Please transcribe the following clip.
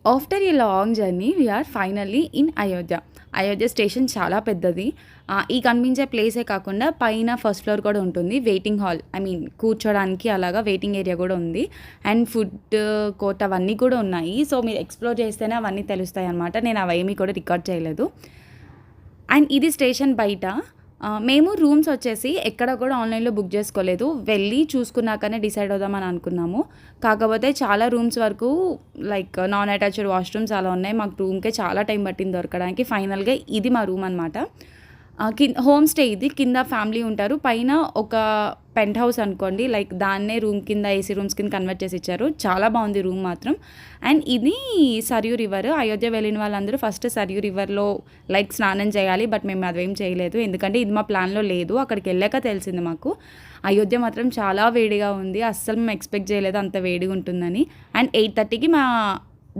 After a long journey we are finally in Ayodhya. Ayodhya station చాలా పెద్దది. ఈ కనిపించే ప్లేసే కాకుండా పైన ఫస్ట్ ఫ్లోర్ కూడా ఉంటుంది. వెయిటింగ్ హాల్, ఐ మీన్ కూర్చోడానికి అలాగా వెయిటింగ్ ఏరియా కూడా ఉంది. అండ్ ఫుడ్ కోర్ట్ అవన్నీ కూడా ఉన్నాయి. సో మీరు ఎక్స్ప్లోర్ చేస్తేనే అవన్నీ తెలుస్తాయి అన్నమాట. నేను అవేమీ కూడా రికార్డ్ చేయలేదు. అండ్ ఇది స్టేషన్ బయట. మేము రూమ్స్ వచ్చేసి ఎక్కడ కూడా ఆన్లైన్లో బుక్ చేసుకోలేదు. వెళ్ళి చూసుకున్నాకనే డిసైడ్ అవుదామని అనుకున్నాము. కాకపోతే చాలా రూమ్స్ వరకు లైక్ నాన్ అటాచ్డ్ వాష్రూమ్స్ అలా ఉన్నాయి. మాకు రూమ్కే చాలా టైం పట్టింది దొరకడానికి. ఫైనల్గా ఇది మా రూమ్ అనమాట. హోమ్ స్టే ఇది. కింద ఫ్యామిలీ ఉంటారు. పైన ఒక పెంట్ హౌస్ అనుకోండి, లైక్ దాన్నే రూమ్ కింద ఏసీ రూమ్స్ కింద కన్వర్ట్ చేసి ఇచ్చారు. చాలా బాగుంది రూమ్ మాత్రం. అండ్ ఇది సరియూ రివర్. అయోధ్య వెళ్ళిన వాళ్ళందరూ ఫస్ట్ సరియూ రివర్లో లైక్ స్నానం చేయాలి. బట్ మేము అదేం చేయలేదు, ఎందుకంటే ఇది మా ప్లాన్లో లేదు. అక్కడికి వెళ్ళాక తెలిసింది మాకు. అయోధ్య మాత్రం చాలా వేడిగా ఉంది. అస్సలు మేము ఎక్స్పెక్ట్ చేయలేదు అంత వేడిగా ఉంటుందని. అండ్ 8:30కి మా